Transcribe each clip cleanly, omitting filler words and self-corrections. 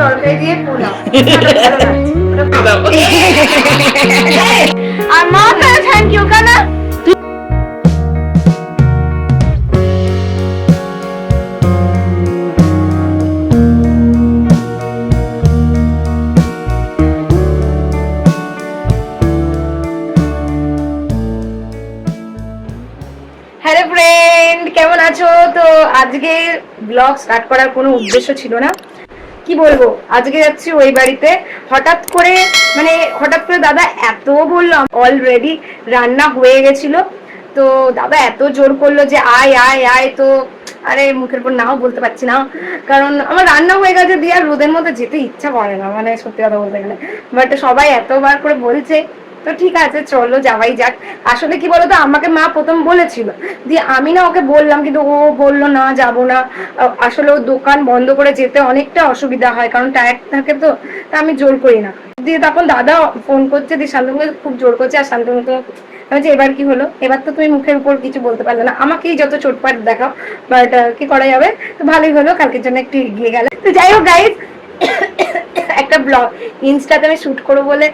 তরকারি দিয়ে পোলাও আর মা থ্যাংক ইউ কানা। হ্যালো ফ্রেন্ড, কেমন আছো? তো আজকে ব্লগ স্টার্ট করার কোনো উদ্দেশ্য ছিল না, কি বলবো, আজকে যাচ্ছি ওই বাড়িতে। হঠাৎ করে দাদা এত বললাম, অলরেডি রান্না হয়ে গেছিল, তো দাদা এত জোর করলো যে আয় আয় আয়, তো আরে মুখের উপর নাও বলতে পারছি না, কারণ আমার রান্না হয়ে গেছে দিয়ে আর রোদের মধ্যে যেতে ইচ্ছা করে না, মানে সত্যি কথা বলতে গেলে। বাট সবাই এতবার করে বলছে, তো ঠিক আছে চলো যাওয়াই যাক। আসলে কি বলতো, আমাকে মা প্রথম বলেছিল, দিয়ে আমি না ওকে বললাম, কিন্তু ও বললো না যাবো না। আসলে ও দোকান বন্ধ করে যেতে অনেকটা অসুবিধা হয়, কারণ টায়ার্ড থাকে, তো তা আমি জোর করি না। দিয়ে তখন দাদা ফোন করছে, দিয়ে শান্তনুকে খুব জোর করছে, আর শান্তনু তো বলছে এবার কি হলো, এবার তো তুমি মুখের উপর কিছু বলতে পারলে না, আমাকেই যত চোটপাট দেখাও, বাট কি করা যাবে। তো ভালোই হলো, কালকের জন্য একটু এগিয়ে গেলে। তো যাই হোক গাইজ, একটা ব্লগ ইনস্টাতে আমি শুট করবো বলে,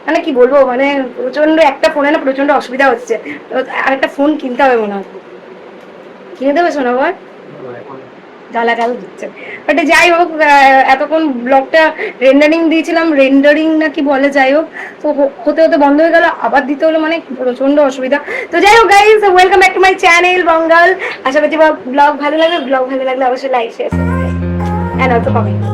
মানে কি বলবো, মানে প্রচন্ড একটা ফোনে না প্রচন্ড অসুবিধা হচ্ছে, আর একটা ফোন কিনতে হবে মনে হয়। কিনে দেবে শোনা বল, গালাগাল দিচ্ছে। বাট যাই হোক, এতক্ষণ ব্লগটা রেন্ডারিং দিয়েছিলাম, রেন্ডারিং না কি বলে, যাই হোক, তো হতে হতে বন্ধ হয়ে গেল, আবার দিতে হলো, মানে প্রচন্ড অসুবিধা। তো যাই হোক guys, welcome back to my channel Bangal. আশা করছি ব্লগ ভালো লাগলে অবশ্যই like share and also comment.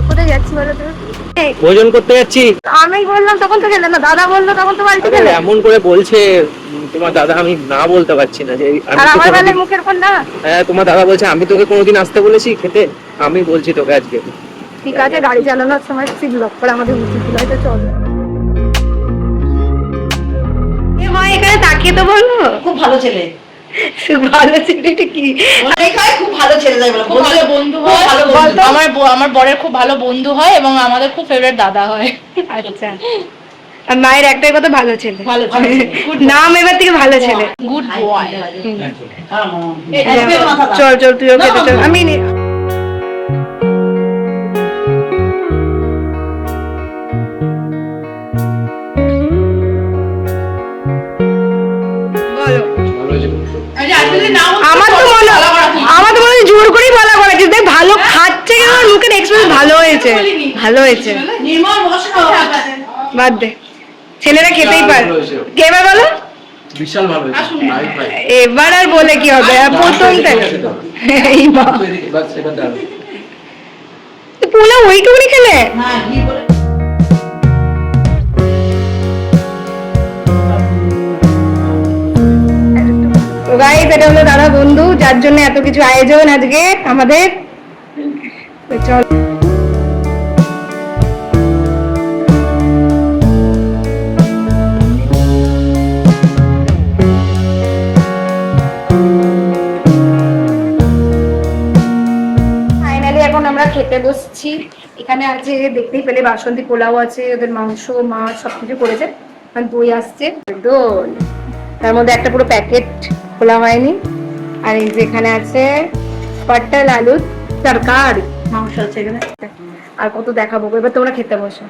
কোথায় যাচ্ছি বলো তো? ভোজন করতে যাচ্ছি। আমি বললাম তখন তো গেলে না, দাদা বললো তখন তো বাড়িতে গেলে। এমন করে বলছে তোমার দাদা, আমি না বলতে পারছি না যে আর আমার বেলায় মুখের কোন না। হ্যাঁ, তোমার দাদা বলছে আমি তোকে কোনোদিন আসতে বলেছি খেতে, আমি বলছি তোকে আজকে। ঠিক আছে, গাড়ি চালানোর সময় সিট লক করে আমাদের উচিত ছিল, হয়তো চলো। এ মা, এখানে তাকিয়ে তো বলো, খুব ভালো ছেলে। ভালো ছেলেটা কি? খুব ভালো ছেলে, তাই বলো। খুব ভালো বন্ধু হয়, আমার বরের খুব ভালো বন্ধু হয় এবং আমাদের খুব ফেভারিট দাদা হয়। আচ্ছা, আর মায়ের একটাই কথা, ভালো ছেলে। ভালো ছেলে, নাম এবার থেকে ভালো ছেলে। Good boy. চল চল, তুইও খেতে চল। আমি আমার তো মনে হয় জোর করেই বলা করেছে, দেখ ভালো খাচ্ছে কেন, মুখের এক্সপ্রেশন ভালো হয়েছে, ভালো হয়েছে। বাদ দে, ছেলেরা খেতেই পারে। কে এবার বলো? বিশাল ভালো এবার আর বলে কি হবে, প্রথম এই মা পোলাও ওইটুকুনি খেলে। তো গাইস, এটা হলো দাদা বন্ধু, যার জন্য এত কিছু আয়োজন আজকে আমাদের। চল, ফাইনালি এখন আমরা খেতে বসছি। এখানে আছে, দেখতেই পেলে, বাসন্তী পোলাও আছে, ওদের মাংস মাছ সবকিছু করেছে, দই আসছে, দই, তার মধ্যে একটা পুরো প্যাকেট খোলা হয়নি। আর এই যে এখানে আছে পটল আলুর তরকারি, মাংস আছে এখানে, আর কত দেখাবো। এবার তোমরা খেতে বসো।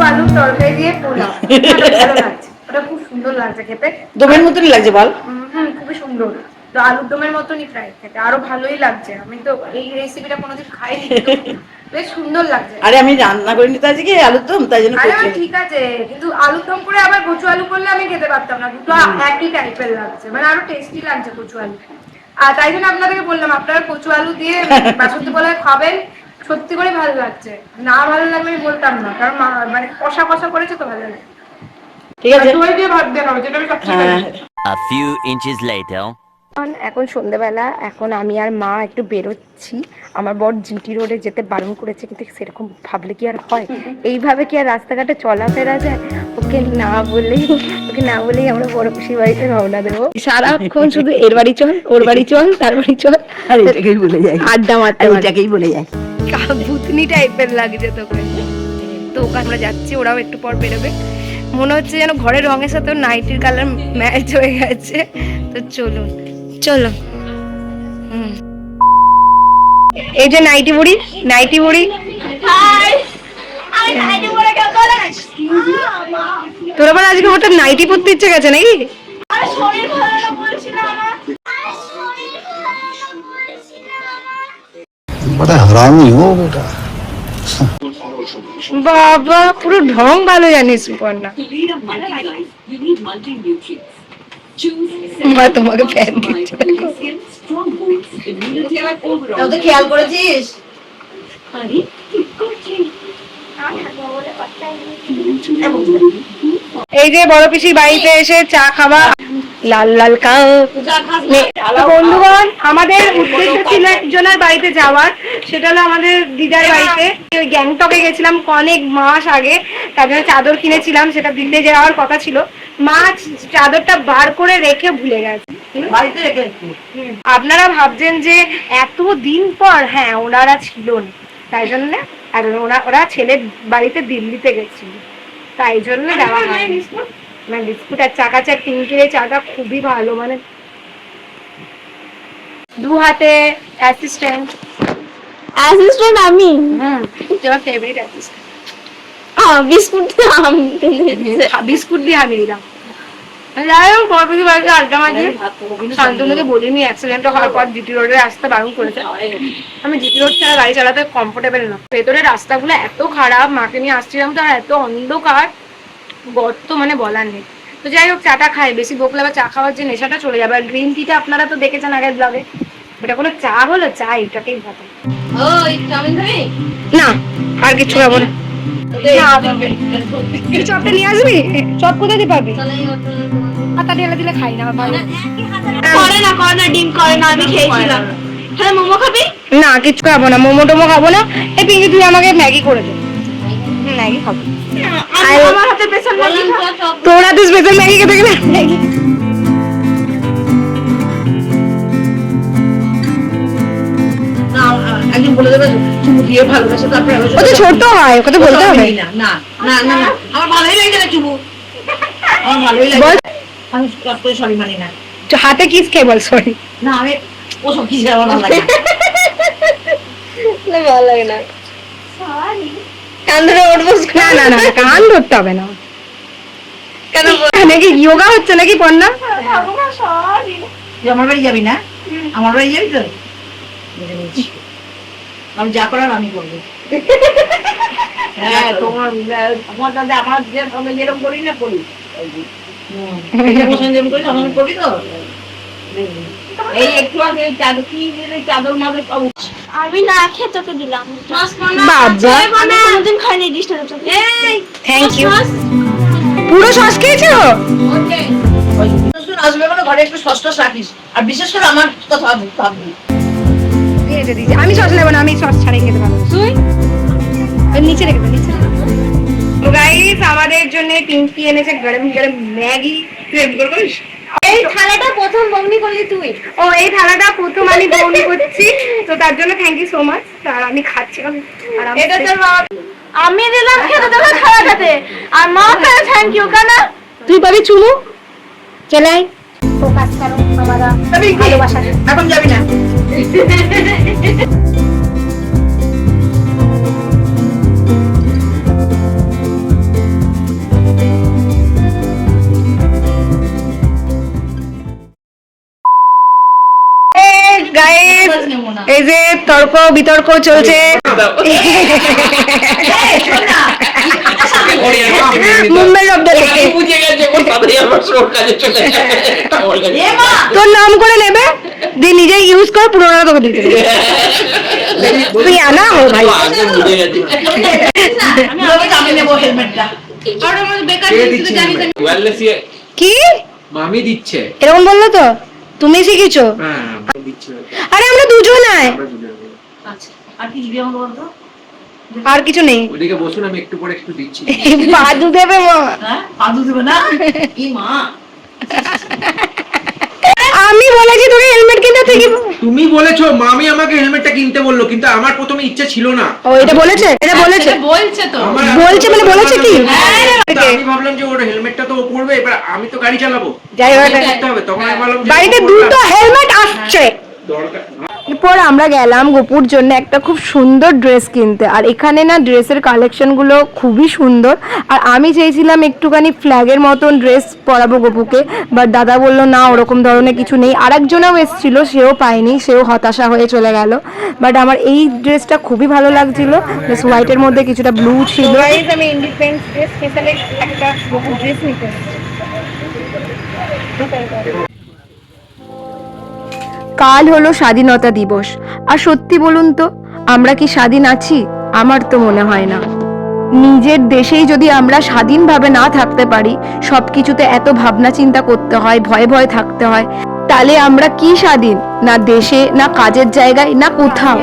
আলুর তরকারি দিয়ে পোলাও, ভালো লাগছে, ওটা খুব সুন্দর লাগছে খেতে, দমের মতনই লাগছে বল। খুবই সুন্দর, তো আলুর দমের মতনই ফ্রাই খেতে, আরো ভালোই লাগছে। আমি তো এই রেসিপিটা কোনোদিন খাইনি, বেশ সুন্দর লাগছে। আরে আমি রান্না করিনি তো আজকে আলুর দম, তাই জন্য আরে ঠিক আছে, কিন্তু আলুর দম করে আবার কচু আলু করলে আমি খেতে পারতাম না, দুটো একই টাইপের লাগছে, মানে আরো টেস্টি লাগছে কচু আলু। আর তাই জন্য আপনাদেরকে বললাম, আপনারা কচু আলু দিয়ে বাসন্তী পোলাও খাবেন, সত্যি করে ভালো লাগছে। না ভালো লাগলে আমি বলতাম না, কারণ মানে কষা কষা করেছে তো ভালো লাগে। ঠিক আছে, দই দিয়ে ভাত দেওয়া হবে, যেটা আমি সবচেয়ে A few inches later. এখন সন্ধ্যেবেলা, এখন আমি আর মা একটু বেরোচ্ছি। আমার বর জিটি রোডে যেতে বারণ করেছে, কিন্তু সেরকম ভাবলে কি আর হয়? এইভাবে কি আর রাস্তাঘাটে চলাফেরা যায়? ওকে না বলেই আমরা বড় পিসির বাড়িতে রওনা দেবো। সারাক্ষণ শুধু এর বাড়ি চল, ওর বাড়ি চল, তার বাড়ি চল, আর এটাকেই বলে যাই, আড্ডা মারতে আর মারতে। এটাকেই বলে যাই। ভূতনি টাইপের লাগছে তোকে। তো ওখানে আমরা যাচ্ছি, ওরাও একটু পর বেরোবে। মনে হচ্ছে যেন ঘরের রঙের সাথে নাইটির কালার ম্যাচ হয়ে গেছে। তো চলুন চলো। এই যে নাইটি বুড়ি, নাইটি বুড়ি। তোর আবার আজকে হঠাৎ নাইটি পরতে ইচ্ছে গেছে নাকি? बड़ा हरामी हो बेटा। বাবা পুরো ঢং ভালো জানিস পড়না। মা তোমাকে ফ্যান দিচ্ছে দেখো। তাও তো খেয়াল করেছিস? এই যে বড় পিসির বাড়িতে এসে চা খাওয়া, লাল লাল কাপ। বন্ধুগণ, আমাদের উদ্দেশ্য ছিল একজনের বাড়িতে যাওয়ার, সেটা হলো আমাদের দিদার বাড়িতে। ওই গ্যাংটকে গেছিলাম অনেক মাস আগে, তার জন্য চাদর কিনেছিলাম, সেটা দিল্লি যাওয়ার কথা ছিল। মা চাদরটা বার করে রেখে ভুলে গেছে। বাড়িতে রেখে এসেছি। আপনারা ভাবছেন যে এত দিন পর, হ্যাঁ ওনারা ছিল না, তাই জন্য ওরা ছেলের বাড়িতে দিল্লিতে গেছিল, তাই জন্য দেওয়া হয়। মানে বিস্কুট আর চা কাচা টিঙ্কির চাটা খুবই ভালো, মানে দু হাতে অ্যাসিস্ট্যান্ট। অ্যাসিস্ট্যান্ট আমি তোমার ফেভারিট অ্যাসিস্ট্যান্ট। বিস্কুট বিস্কুট দিয়ে আমি দিলাম। যাই হোক, বড়পিসি বাড়িতে আড্ডা মাঝে শান্তনুকে বলিনি, অ্যাক্সিডেন্ট হওয়ার পর জিটি রোডে রাস্তা বারণ করেছে। আমি জিটি রোড ছাড়া গাড়ি চালাতে কমফোর্টেবল না। ভেতরে রাস্তাগুলো এত খারাপ, মাকে নিয়ে আসছিলাম তো, আর এত অন্ধকার, গর্ত মানে বলার নেই। তো যাই হোক, চাটা খাই, বেশি বকলে আবার চা খাওয়ার যে নেশাটা চলে যাবে। আর গ্রিন টিটা আপনারা তো দেখেছেন আগের ব্লগে, এটা কোনো চা হলো, চা এটাকেই ভালো না, আর কিছু খাবো না। চপটা নিয়ে আসবি? চপ কোথায় দিয়ে পাবি? আটা ঢেলে দিলে খাই না, আমার ভালো করে না ডিম করে না, আমি খেয়েছিলাম। হ্যাঁ, মোমো খাবি? না, কিছু খাবো না, মোমো টোমো খাবো না। এই পিঙ্কি তুই আমাকে ম্যাগি করে দে। ম্যাগি খাবো। আমার হাতে স্পেশাল ম্যাগি। তোর হাতে স্পেশাল ম্যাগি খেতে গেলে ম্যাগি। না, একদিন বলে দেবে চুমু দিয়ে ভালোবাসে, তারপরে ও তো ছোট হয়, ওকে তো বলতে হবে। না না না না না, আমার ভালোই লাগে না চুমু, আমার ভালোই লাগে। বল। আমি সরি মানি না। হাতে কিস খেয়ে বল সরি। না, আমি ওসব কিছু আমার ভালো লাগে না। ভালো লাগে না। কান ধরে উঠবো? না না না, কান ধরতে হবে না। কেন? নাকি যোগা হচ্ছে নাকি পন্না? তুই আমার বাড়ি যাবি না? আমার বাড়ি যাবি তো? আমি যা করার আমি করবো। হ্যাঁ, তোমার আমার দাদা আমার যে আমি যেরকম করি না করি। যেরকম করি আমি করি তো। এই একটু আগে চাদর কি চাদর মাদর পাবো। আমি না খেয়ে তোকে দিলাম। বাবা, আমি কোনোদিন খাইনি ডিশটা। Thank you. পুরো সস খেয়েছো? আসবে মানে ঘরে একটু সস টস রাখিস, আর বিশেষ করে আমার কথা ভাববি। দিয়েছে দিয়েছে, আমি সস নেবো না, আমি সস ছাড়াই খেতে পারবো। তুই নিচে রেখে দে, নিচে। তো গাইস, আমাদের জন্য পিঙ্কি এনেছে গরম গরম ম্যাগি। তুই এগুলো করিস? এই থালাটা প্রথম বমনি করলি তুই। ও, এই থালাটা প্রথম আমি বউনি করছি, তো তার জন্য থ্যাংক ইউ সো মাচ। আর আমি খাচ্ছি এটা তোর বাবা। আমি দিলাম খেতে তোকে থালাটাতে, আর মা তাহলে থ্যাংক ইউ কেন? তুই পাবি চুমু। চলে আয়, ফোকাস করো আমারা ভালোবাসা। এখন যাবি না? গাইস, এই যে তর্ক বিতর্ক চলছে, মুম্বাই শব্দ থেকে তোর নাম করে নেবে, দিয়ে নিজে ইউজ কর, পুরোনো তোকে দিতে দেবে। তুই আনা হো ভাই। আমি নেবো হেলমেটটা। কে দিচ্ছে? কি মামি দিচ্ছে। এরকম বললো তো? তুমি শিখেছো? হ্যাঁ দিচ্ছি আরে আমরা দুজনাই, আচ্ছা আর কি দিবি আমাকে বলতো? আর কিছু নেই। ওদিকে বসুন, আমি একটু পরে একটু দিচ্ছি। পাদু দেবে মা। হ্যাঁ পাদু দেবে না? কি মা, আমি বলেছি তোকে হেলমেট কিনতে, তুই কি? তুমি বলেছো মামি আমাকে হেলমেটটা কিনতে বললো, কিন্তু আমার প্রথমে ইচ্ছা ছিল না। ও এটা বলেছে, এটা বলেছে, সেটা বলছে তো। বলছে মানে বলেছে কি? কিন্তু আমি ভাবলাম যে ওর হেলমেটটা তো ও পরবে, এবার আমি তো গাড়ি চালাবো, যাই হোক, করতে হবে। তখন আমি ভাবলাম যে বাড়িতে ও দুটো হেলমেট আসছে। দরকার। এরপর আমরা গেলাম গোপুর জন্য একটা খুব সুন্দর ড্রেস কিনতে, আর এখানে না ড্রেসের কালেকশনগুলো খুবই সুন্দর। আর আমি চেয়েছিলাম একটুখানি ফ্ল্যাগের মতন ড্রেস পরাবো গোপুকে, বাট দাদা বললো না ওরকম ধরনের কিছু নেই। আর একজনও এসেছিল, সেও পায়নি, সেও হতাশা হয়ে চলে গেল। বাট আমার এই ড্রেসটা খুবই ভালো লাগছিল, বেশ হোয়াইটের মধ্যে কিছুটা ব্লু ছিল। আমি ইন্ডিপেন্ডেন্স ডে স্পেশালি একটা গোপুর ড্রেস নিতে। কাল হলো স্বাধীনতা দিবস, আর সত্যি বলুন তো আমরা কি স্বাধীন আছি? আমার তো মনে হয় না। নিজের দেশেই যদি আমরা স্বাধীনভাবে না থাকতে পারি, সবকিছুতে এত ভাবনা চিন্তা করতে হয়, ভয়ে ভয়ে থাকতে হয়, তাহলে আমরা কি স্বাধীন? না দেশে, না কাজের জায়গায়, না কোথাও।